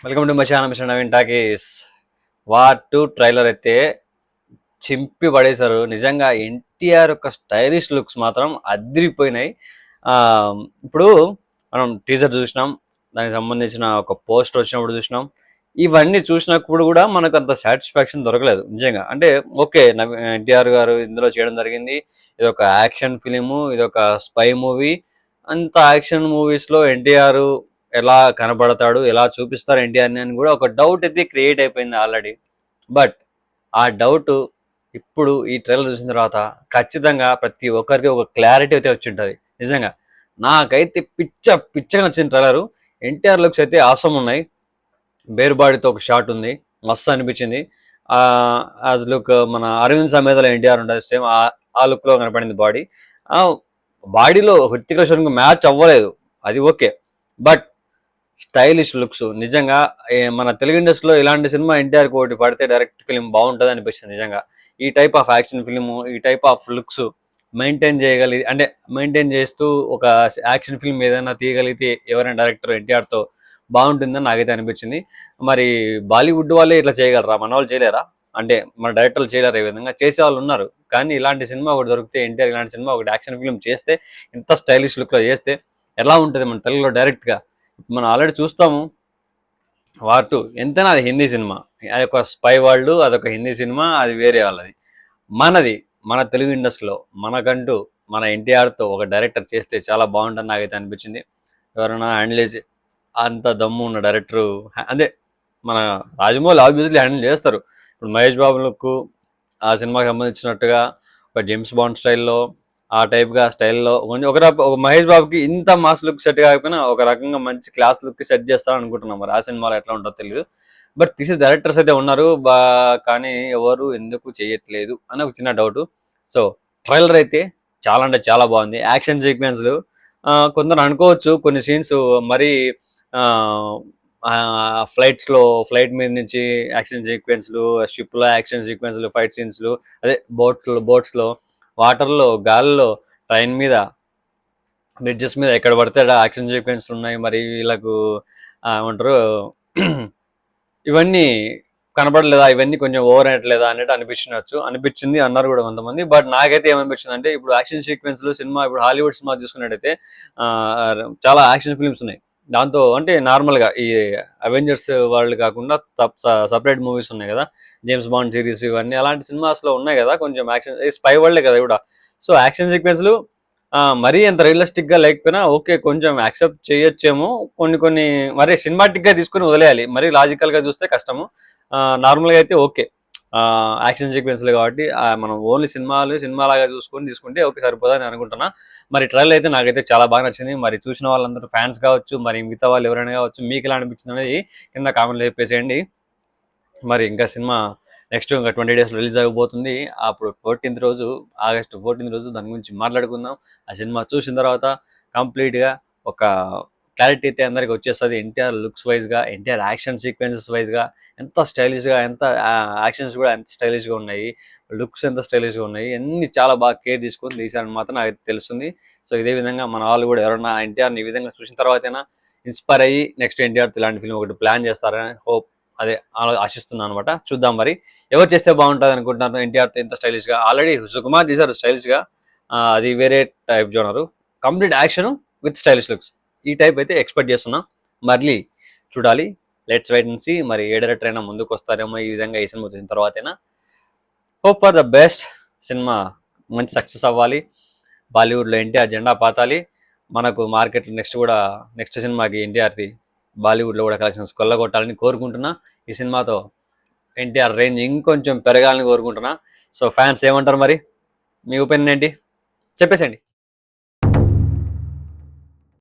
Welcome to మషాన mission Naveen talkies. War 2 trailer అయితే చింపి పడేశారు. నిజంగా ఎన్టీఆర్ యొక్క స్టైలిష్ లుక్స్ మాత్రం అదిరిపోయినాయి. ఆ, ఇప్పుడు మనం టీజర్ చూసినాం, దానికి సంబంధించిన ఒక పోస్టర్ వచ్చినప్పుడు చూసినాం. ఇవన్నీ చూసినప్పుడు కూడా మనకు అంత సాటిస్ఫాక్షన్ దొరకలేదు నిజంగా. అంటే ఓకే, ఎన్టీఆర్ గారు ఇందులో చేయడం జరిగింది. ఇది ఒక యాక్షన్ ఫిలిము, ఇది ఒక స్పై మూవీ. అంత యాక్షన్ మూవీస్లో ఎన్టీఆర్ ఎలా కనబడతాడు, ఎలా చూపిస్తారు ఎన్టీఆర్ని అని కూడా ఒక డౌట్ అయితే క్రియేట్ అయిపోయింది ఆల్రెడీ. బట్ ఆ డౌట్ ఇప్పుడు ఈ ట్రైలర్ చూసిన తర్వాత ఖచ్చితంగా ప్రతి ఒక్కరికి ఒక క్లారిటీ అయితే వచ్చి ఉంటుంది. నిజంగా నాకైతే పిచ్చగా నచ్చిన ట్రైలరు. ఎన్టీఆర్ లుక్స్ అయితే ఆసం ఉన్నాయి. బేరుబాడితో ఒక షాట్ ఉంది, మస్తు అనిపించింది. యాజ్ లుక్ మన అరవింద్ సమేతలో ఎన్టీఆర్ ఉంటుంది, సేమ్ ఆ లుక్లో కనపడింది బాడీ. బాడీలో హృతిక్ రోషన్కి మ్యాచ్ అవ్వలేదు, అది ఓకే. బట్ స్టైలిష్ లుక్స్ నిజంగా మన తెలుగు ఇండస్ట్రీలో ఇలాంటి సినిమా ఎన్టీఆర్ ఒకటి పడితే డైరెక్ట్ ఫిలిం బాగుంటుంది అనిపిస్తుంది నిజంగా. ఈ టైప్ ఆఫ్ యాక్షన్ ఫిలిము, ఈ టైప్ ఆఫ్ లుక్స్ మెయింటైన్ చేస్తూ ఒక యాక్షన్ ఫిల్మ్ ఏదైనా తీయగలిగితే ఎవరైనా డైరెక్టర్ ఎన్టీఆర్తో బాగుంటుందని నాకైతే అనిపించింది. మరి బాలీవుడ్ వాళ్ళే ఇట్లా చేయగలరా, మన వాళ్ళు చేయలేరా? అంటే మన డైరెక్టర్లు చేయలేరు, ఈ విధంగా చేసే వాళ్ళు ఉన్నారు. కానీ ఇలాంటి సినిమా ఒకటి దొరికితే, ఎన్టీఆర్ ఇలాంటి సినిమా ఒకటి యాక్షన్ ఫిల్మ్ చేస్తే, ఇంత స్టైలిష్ లుక్లో చేస్తే ఎలా ఉంటుంది మన తెలుగులో డైరెక్ట్గా? మనం ఆల్రెడీ చూస్తాము వార్ 2. ఎంతైనా అది హిందీ సినిమా, అది ఒక స్పై వరల్డ్, అదొక హిందీ సినిమా, అది వేరే వాళ్ళది. మన తెలుగు ఇండస్ట్రీలో మనకంటూ మన ఎన్టీఆర్తో ఒక డైరెక్టర్ చేస్తే చాలా బాగుంటుంది నాకైతే అనిపించింది. ఎవరైనా హ్యాండిల్ చేసి అంత దమ్ము ఉన్న డైరెక్టరు అదే మన రాజమౌళి ఆబ్వియస్లీ హ్యాండిల్ చేస్తారు. ఇప్పుడు మహేష్ బాబులకు ఆ సినిమాకి సంబంధించినట్టుగా ఒక జేమ్స్ బాండ్ స్టైల్లో, ఆ టైప్గా స్టైల్లో కొంచెం ఒక మహేష్ బాబుకి ఇంత మాస్ లుక్ సెట్ కాకపోయినా ఒక రకంగా మంచి క్లాస్ లుక్ సెట్ చేస్తారని అనుకుంటున్నాం. మరి ఆ సినిమాలో ఎట్లా ఉంటుందో తెలియదు. బట్ తీసే డైరెక్టర్స్ అయితే ఉన్నారు కానీ ఎవరు ఎందుకు చేయట్లేదు అని ఒక చిన్న డౌట్. సో ట్రైలర్ అయితే చాలా అంటే చాలా బాగుంది. యాక్షన్ సీక్వెన్స్లు కొందరు అనుకోవచ్చు కొన్ని సీన్స్ మరీ ఫ్లైట్ మీద నుంచి యాక్షన్ సీక్వెన్స్లు, షిప్లో యాక్షన్ సీక్వెన్స్లు, ఫైట్ సీన్స్లు, అదే బోట్స్లో, వాటర్లో, గాల్లో, ట్రైన్ మీద, బ్రిడ్జెస్ మీద ఎక్కడ పడితే యాక్షన్ సీక్వెన్స్ ఉన్నాయి. మరి వీళ్ళకు ఏమంటారు ఇవన్నీ కనబడలేదా, ఇవన్నీ కొంచెం ఓవర్ అయ్యట్లేదా అన్నట్టు అనిపించింది అన్నారు కూడా కొంతమంది. బట్ నాకైతే ఏమనిపించింది అంటే, ఇప్పుడు యాక్షన్ సీక్వెన్స్లు సినిమా, ఇప్పుడు హాలీవుడ్ సినిమా చూసుకున్నట్టయితే చాలా యాక్షన్ ఫిల్మ్స్ ఉన్నాయి. దాంతో అంటే నార్మల్గా ఈ అవెంజర్స్ వాళ్ళు కాకుండా సపరేట్ మూవీస్ ఉన్నాయి కదా, జేమ్స్ బాండ్ సిరీస్, ఇవన్నీ అలాంటి సినిమాస్లో ఉన్నాయి కదా, కొంచెం యాక్షన్ స్పై వరల్డే కదా కూడా. సో యాక్షన్ సీక్వెన్స్లు మరీ అంత రియలిస్టిక్గా లేకపోయినా ఓకే, కొంచెం యాక్సెప్ట్ చేయొచ్చేమో. కొన్ని మరి సినిమాటిక్గా తీసుకుని వదిలేయాలి, మరీ లాజికల్గా చూస్తే కష్టము. నార్మల్గా అయితే ఓకే, యాక్షన్ సీక్వెన్స్లు కాబట్టి మనం ఓన్లీ సినిమాలాగా తీసుకుంటే ఓకే సరిపోదని అనుకుంటున్నా. మరి ట్రైలర్ అయితే నాకైతే చాలా బాగా నచ్చింది. మరి చూసిన వాళ్ళందరూ ఫ్యాన్స్ కావచ్చు, మరి మిగతా వాళ్ళు ఎవరైనా కావచ్చు, మీకు ఎలా అనిపించింది అనేది కింద కామెంట్లో చెప్పేసేయండి. మరి ఇంకా సినిమా నెక్స్ట్ ఇంకా 20 days రిలీజ్ అయిపోతుంది. అప్పుడు ఆగస్టు 14 రోజు దాని గురించి మాట్లాడుకుందాం. ఆ సినిమా చూసిన తర్వాత కంప్లీట్గా ఒక క్లారిటీ అయితే అందరికి వచ్చేస్తుంది. ఎన్టీఆర్ లుక్స్ వైజ్గా, ఎన్టీఆర్ యాక్షన్ సీక్వెన్సెస్ వైజ్గా ఎంత స్టైలిష్గా, ఎంత యాక్షన్స్ కూడా ఎంత స్టైలిష్గా ఉన్నాయి, లుక్స్ ఎంత స్టైలిష్గా ఉన్నాయి, అన్ని చాలా బాగా కేర్ తీసుకొని తీశారని మాత్రం నాకు తెలుస్తుంది. సో ఇదే విధంగా మన వాళ్ళు కూడా ఎవరైనా ఎన్టీఆర్ని ఈ విధంగా చూసిన తర్వాతైనా ఇన్స్పైర్ అయ్యి నెక్స్ట్ ఎన్టీఆర్ ఇలాంటి ఫిల్మ్ ఒకటి ప్లాన్ చేస్తారని ఆశిస్తున్నాను అనమాట. చూద్దాం మరి ఎవరు చేస్తే బాగుంటుంది అనుకుంటున్నారు ఎన్టీఆర్తో ఇంత స్టైలిష్గా. ఆల్రెడీ సుకుమార్ తీశారు స్టైలిష్గా, అది వేరే type genre. Complete action with stylish looks, ఈ టైప్ అయితే ఎక్స్పెక్ట్ చేస్తున్నా. మళ్ళీ చూడాలి, లెట్స్ వెయిట్ అండ్ సీ. మరి ఏ డైరెక్టర్ అయినా ముందుకు వస్తారేమో ఈ విధంగా ఈ సినిమా చూసిన తర్వాతైనా. Hope for the best. సినిమా మంచి సక్సెస్ అవ్వాలి, బాలీవుడ్లో ఎన్టీఆర్ జెండా పాతాలి. మనకు మార్కెట్లో నెక్స్ట్ సినిమాకి ఎన్టీఆర్ది బాలీవుడ్లో కూడా కలెక్షన్స్ కొల్లగొట్టాలని కోరుకుంటున్నా. ఈ సినిమాతో ఎన్టీఆర్ రేంజ్ ఇంకొంచెం పెరగాలని కోరుకుంటున్నా. సో ఫ్యాన్స్ ఏమంటారు, మరి మీ ఒపీనియన్ ఏంటి చెప్పేసండి.